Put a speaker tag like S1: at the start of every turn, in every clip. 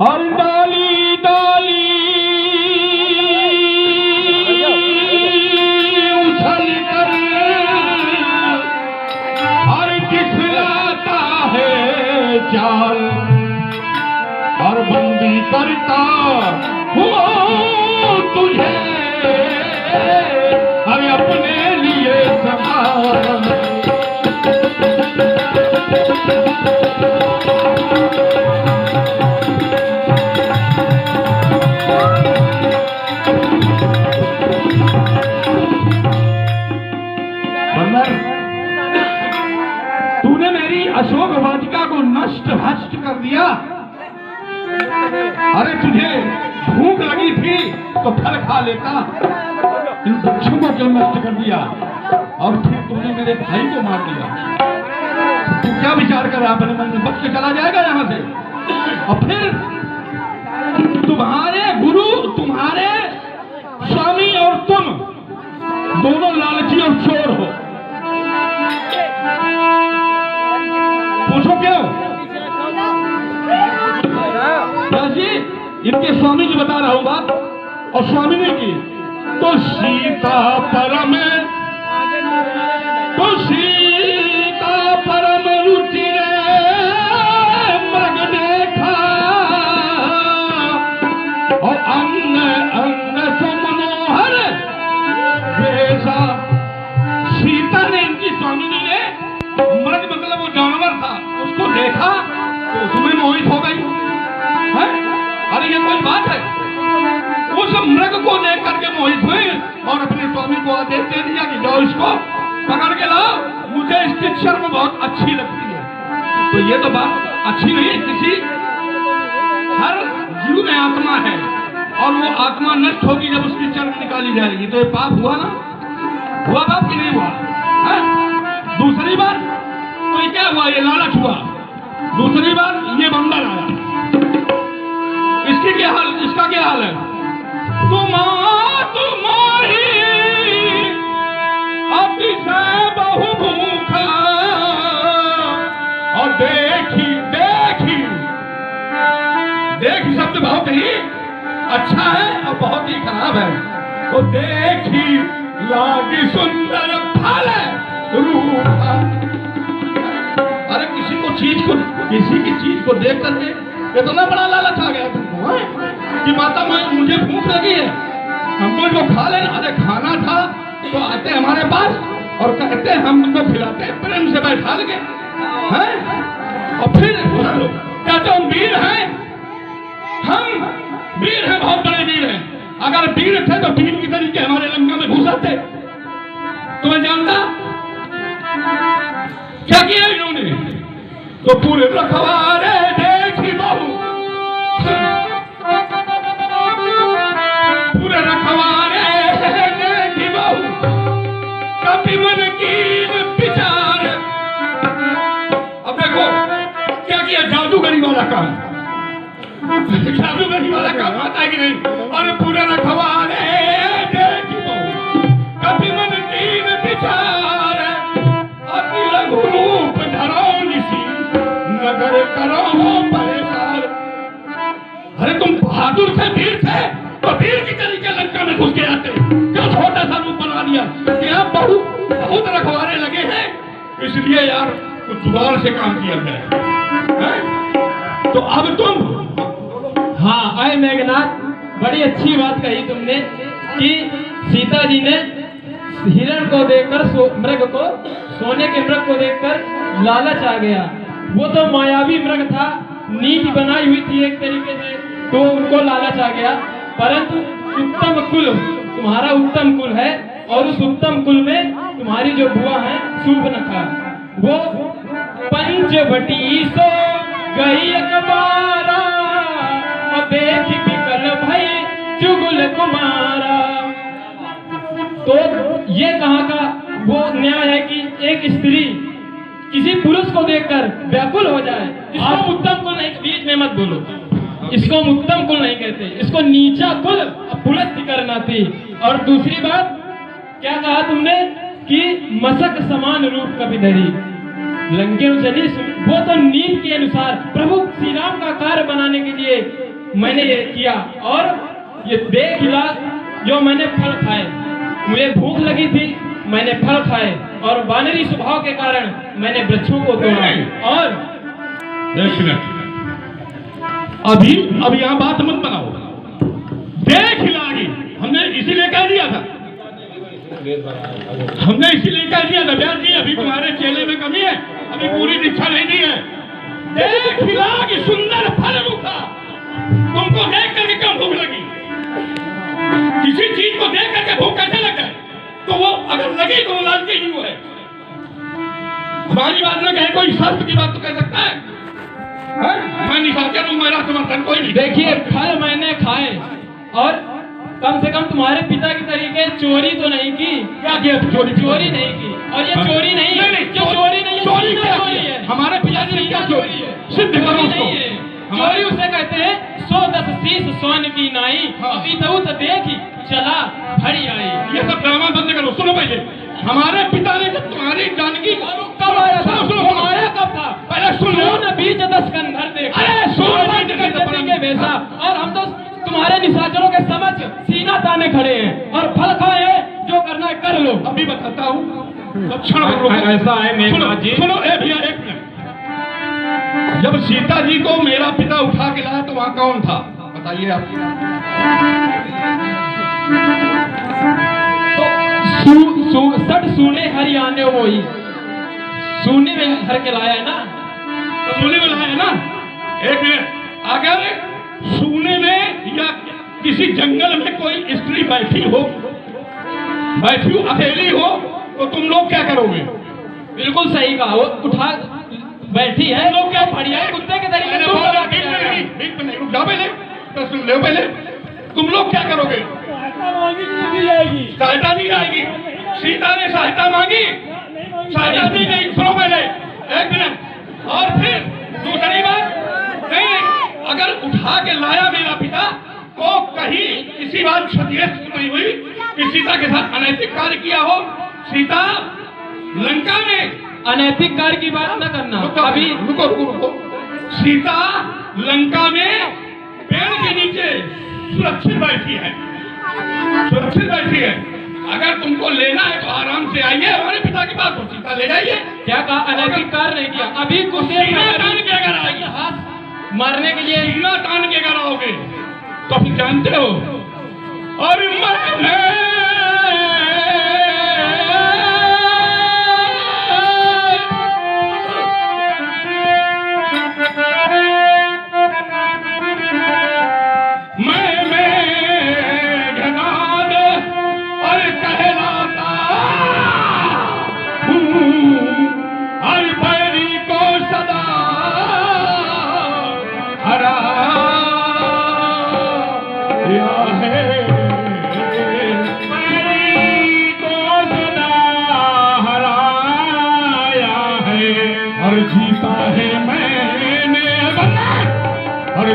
S1: और डाली डाली उछल कर हर दिखलाता है चाल और बंदी करता हुआ तुझे हर अपने लिए संभाल। तूने मेरी अशोक वाटिका को नष्ट भ्रष्ट कर दिया। अरे तुझे भूख लगी थी तो फल खा लेता, इन वृक्षों को क्यों नष्ट कर दिया? और फिर तुमने मेरे भाई को मार दिया। तू क्या विचार कर रहा अपने मन में? बच के चला जाएगा यहाँ से। और फिर तुम्हारे गुरु, तुम्हारे स्वामी और तुम दोनों लालची और चोर हो। पूछो क्यों? जी इनके स्वामी की बता रहा हूं बात, और स्वामी ने की तो सीता परम रुचि मृग देखा और अंग अंग सो मनोहर वैसा। सीता ने, इनकी स्वामिनी ने मृग मतलब वो जानवर था, उसको देखा तो उसमें मोहित हो गई है। अरे ये कोई बात है? उस मृग को देख करके मोहित हुई और अपने स्वामी को आदेश दे दिया कि जाओ इसको पकड़ के लाओ, मुझे इसकी शर्म बहुत अच्छी लगती है। तो ये तो बात अच्छी नहीं है। किसी हर जीव में आत्मा है और वो आत्मा नष्ट होगी जब उसकी चर्म निकाली जाएगी। तो ये पाप हुआ ना? हुआ पाप कि नहीं हुआ है? दूसरी बार तो ये क्या हुआ? ये लालच हुआ। दूसरी बार ये बंदर आया, इसकी क्या हाल, इसका क्या हाल है? तुम्हारी अतिशय बहु भूखा और देखी देखी देखी शब्द बहुत ही अच्छा है और बहुत ही खराब है। तो देखी लागी सुंदर फल रूपा। अरे किसी की चीज को देख करके इतना बड़ा लालच आ गया तुमको कि माता मुझे भूख लगी है, हमको जो खा लेना। अरे खाना था तो आते हमारे पास और कहते हम उनको खिलाते, प्रेम से बैठा लगे हैं और फिर कहते हम वीर हैं, हम वीर हैं, बहुत बड़े वीर हैं। अगर वीर थे तो वीर की तरीके हमारे लंका में घुस आते। तुम्हें जानता क्या किया इन्होंने? तो पूरे रखवारे देखी बहू, पूरे रखवारे देखी बहू, कभी मन की विचार। अब देखो क्या किया, जादूगरी वाला काम, जादूगरी वाला काम आता है कि नहीं? और पूरे रखवारे देखी बहू, कभी मन की विचार, अति लघु रूप धरो निशी नगर करो परेशान। अरे तुम बहादुर थे, वीर थे, तो वीर की तरीके लंका में घुस के आते। क्यों छोटा सा रूप बना दिया कि यहाँ बहुत रखवारे लगे हैं, इसलिए यार कुछ जुगाड़ से काम किया जाए। तो अब तुम,
S2: हाँ आए मेघनाथ, बड़ी अच्छी बात कही तुमने कि सीता जी ने हिरण को देखकर, मृग को, सोने के मृग को देखकर लालच आ गया। वो तो मायावी मृग था, नीति बनाई हुई थी एक तरीके से, तो उनको लालच आ गया। परंतु उत्तम कुल, तुम्हारा उत्तम कुल है और उस उत्तम कुल में तुम्हारी जो बुआ है शूर्पणखा, वो पंचवटी सो गई अकबारा और देख विकल भई चुगल कुमारा। तो ये कहाँ का वो न्याय है कि एक स्त्री किसी पुरुष को देखकर व्याकुल हो जाए? इसको उत्तम कुल नहीं, बीच में मत बोलो, इसको उत्तम कुल नहीं कहते, इसको नीचा कुल पुलस्त्य करना थी। और दूसरी बात क्या कहा तुमने कि मशक समान रूप कभी धरी, लंके में चली, वो तो नीति के अनुसार प्रभु श्री राम का कार्य बनाने के लिए मैंने ये किया। और ये देख ला, जो मैंने फल खाए, मुझे भूख लगी थी, मैंने फल खाए, और वानरी स्वभाव के कारण मैंने वृक्षों को तोड़ा। और
S1: एक मिनट, अभी यहाँ बात मत बनाओ। देख लागी, हमने इसीलिए कह दिया था, व्यास जी अभी तुम्हारे चेले में कमी है, अभी पूरी दीक्षा नहीं दी है। देख लागी सुंदर फल रूखा, तुमको देख करके क्यों भूख लगी? किसी चीज को देख करके भूख कैसे लग जाए? तो वो अगर लगी तो वो लालची ही है। हमारी बात न कहे, कोई शास्त्र की बात तो कह सकता है? मैं निशाचर हूं, मेरा समर्थन कोई नहीं।
S2: देखिए, फल मैंने खाए, और कम से कम तुम्हारे पिता की तरीके चोरी तो नहीं की।
S1: क्या किया?
S2: चोरी नहीं की। और ये चोरी नहीं है, चोरी नहीं है,
S1: चोरी क्या
S2: चोरी
S1: है?
S2: है।
S1: हमारे पिताजी ने क्या चोरी है? सिद्ध करो
S2: चोरी
S1: उसको।
S2: नहीं है, चोरी उसे कहते हैं 110 शीश सोने की नाई, इतउत देखी चला भरी आई।
S1: ये सब ड्रामा बंद करो। सुनो पहले, हमारे पिता ने जब तुम्हारी जानकी
S2: कब आया था? वो आया कब था?
S1: पहले सुन लो।
S2: बीज 10 कंधर देखा,
S1: अरे सुन
S2: के वैसा, और हम तो तुम्हारे निशाचरों के समझ सीना ताने खड़े हैं, और फल खाए, जो करना है कर लो।
S1: अभी बताता हूँ। लक्षण
S2: ऐसा है मेघनाथ जी।
S1: सुनो ए भैया, एक मिनट। जब सीता जी को मेरा पिता उठा के लाया तो वहां कौन था? बताइए आप।
S2: तो सट सुने हरियाणे वही सुने में हर के लाया है ना,
S1: तो सुने में लाया है ना। एक मिनट, अगर सुने में या किसी जंगल में कोई स्त्री बैठी हो, अकेली हो, तो तुम लोग क्या करोगे?
S2: बिल्कुल सही कहा, वो उठा बैठी है, लोग क्या बढ़िया कुत्ते के तरीके
S1: रुक जाओ पहले, तो सुन लो पहले। तुम लोग क्या करोगे? सहायता नहीं आएगी। सीता ने सहायता मांगी, सहायता दी नहीं। सुनो पहले, एक मिनट। और फिर दूसरी बात, नहीं, अगर उठा के लाया मेरा पिता, तो कहीं किसी बात क्षति नहीं हुई कि सीता के साथ अनैतिक कार्य किया हो। सीता लंका में
S2: अनैतिक कार्य की बात न करना। अभी
S1: रुको। सीता लंका में पेड़ के नीचे सुरक्षित बैठी है, अगर तुमको लेना है तो आराम से आइए हमारे पिता के पास, तो सीता ले जाइए।
S2: क्या कहा? अनैतिक कार्य नहीं किया। अभी कुछ देर में हाथ मारने के लिए
S1: सीना तान के अगर आओगे तो फिर जानते हो। और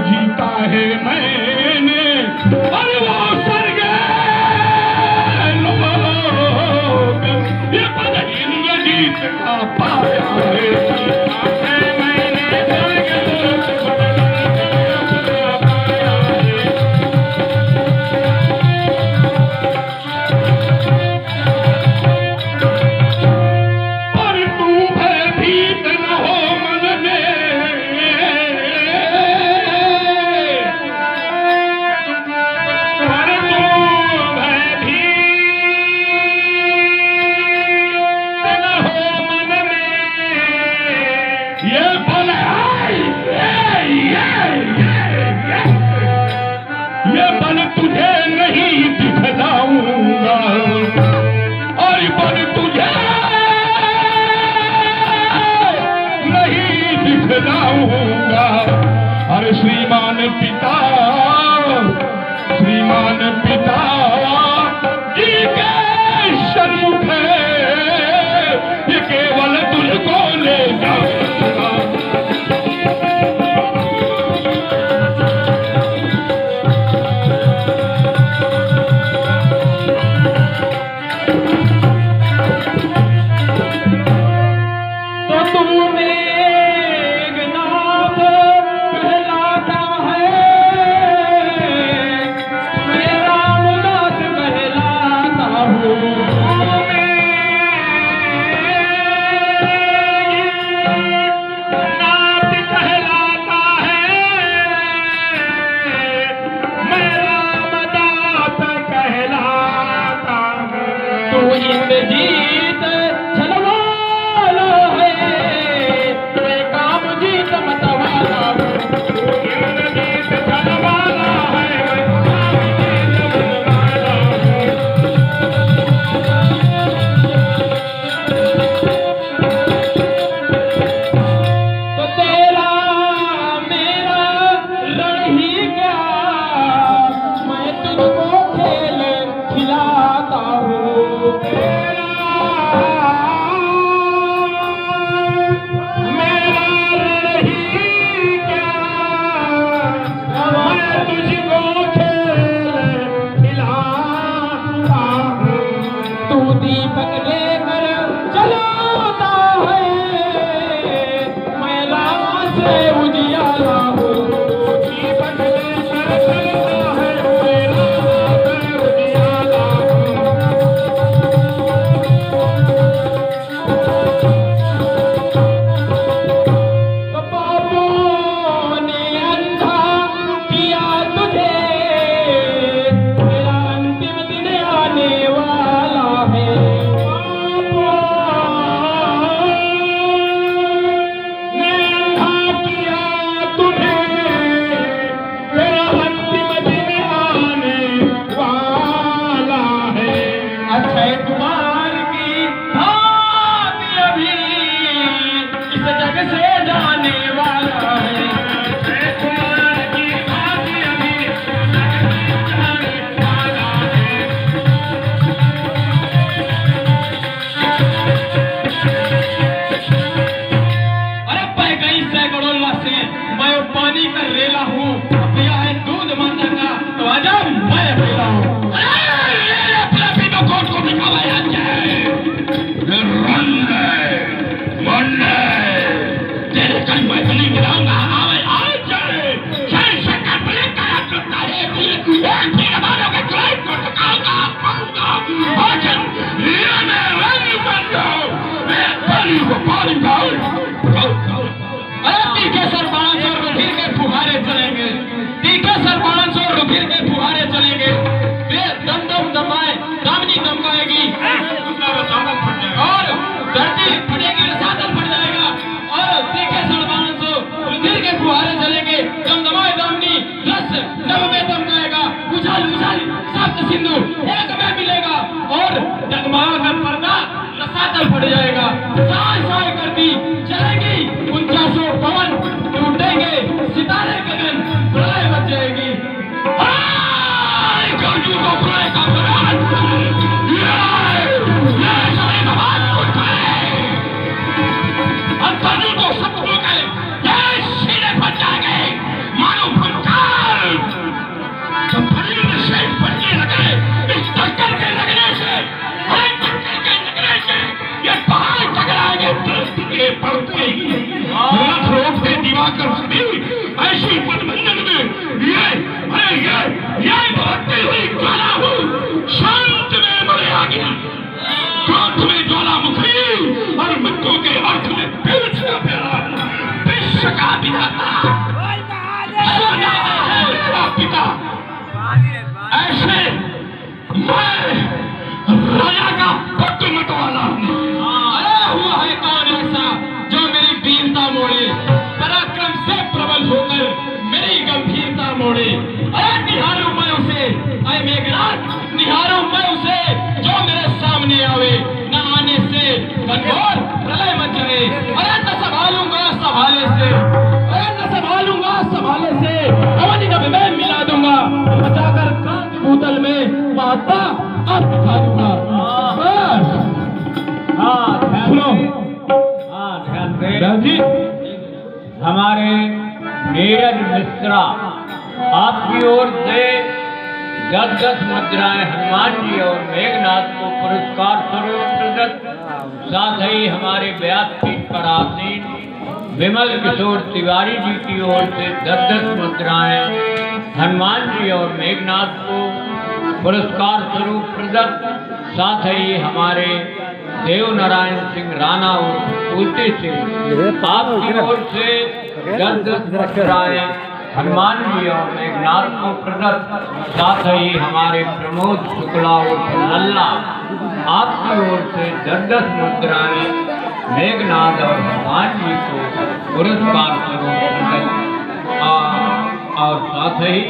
S1: जीता है मैंने, अरे वो स्वर्ग लोग, ये पदहीन जीत का पाया है। मैंने स्वर्ग पर तू भयभीत न हो मन में, तुझे नहीं दिखलाऊंगा, और बल तुझे नहीं दिखलाऊंगा। अरे श्रीमान पिता जी के सन्मुख ये केवल तुझको ले जाऊंगा। तुम
S2: है उजियारा हो,
S1: जीवन लेकर चलता है मेरा नाम उजियारा
S2: तो पापों ने अंधा किया तुझे, तेरा अंतिम दिन आने वाला है।
S1: ने अंधा किया तुझे, तेरा अंतिम दिन आने वाला है।
S2: अक्षय कुमार की भांति अभी इस जग से जाने वाला है।
S1: अक्षय कुमार की भांति अभी जाने वाला है।
S2: अरे पै गई सैकड़ों लाशें, मैं वो पानी का रेला हूँ, पिया है दूध माता का तो आजा मैं अकेला हूँ।
S1: को दिखाया जाए तेरे कल मैं नहीं गिराऊंगा। आवे आ जाए जैसे कपड़े करा करता है फिर मारोगे क्लाइंट को टकाऊंगा भजन ये मैं रंग बन जाऊं मैं पानी को पानी
S2: अरे तीखे सर 500 रुपये के फुहारे चलेंगे, तीखे सर 500 रुपये के फुहारे चलेंगे। वे दम दम दमाए दामनी दमकाएगी और धरती फटेगी, रसातल फट जाएगा। और तीखे सर 500 रुपये के फुहारे चलेंगे, दमदमाए दामनी रस नभ में दमकाएगा। उछाल उछाल सप्त सिंधु एक में मिलेगा और जगमगा पर्दा रसातल फट जाएगा। साय साय करती चलेगी 49 पवन, टूटेंगे सितारे गगन, प्रलय मच जाएगी।
S1: गाजू को प्रलय का ऐसी पदमंडल में ये बढ़ती हुई ज्वाला हूँ शांत में मरे आ गया, क्रोध में ज्वालामुखी और मृत्यु के अर्थ में पीठ का प्यारा विश्व का विधाता पिता। ऐसे मैं राजा का पट्ट मतवाला हूँ।
S2: अरे हुआ है कौन ऐसा जो मेरी वीरता मोड़े, पराक्रम से प्रबल होकर मेरी गंभीरता मोड़े। अरे निहारूं मैं उसे, अरे मेघनाथ निहारूं मैं उसे जो मेरे सामने आवे, न आने से कठोर प्रलय मच जाए। अरे न संभालूंगा संभाले से, अरे न संभालूंगा संभाले से, अवनी नभ में मिला दूंगा, बचाकर क्रांति भूतल में महात्मा आप दिखा दूंगा। सुनो
S3: ध्यान जी, हमारे नीरज मिश्रा आपकी ओर से 10-10 मुद्राएं हनुमान जी और मेघनाथ को पुरस्कार स्वरूप प्रदत्त, साथ ही हमारे व्यासपीठ पर आसीन विमल किशोर तिवारी जी की ओर से 10-10 मुद्राएं हनुमान जी और मेघनाथ को पुरस्कार स्वरूप प्रदत्त, साथ ही हमारे देव नारायण सिंह राणा और कुलती सिंह आपकी ओर से 10-10 मुद्राएं हनुमान जी और मेघनाथ को प्रदत्त, साथ ही हमारे प्रमोद शुक्ला और नल्ला आपकी ओर से 10-10 मुद्राएं मेघनाथ और हनुमान जी को पुरस्कार स्वरूप प्रदत्त, और साथ ही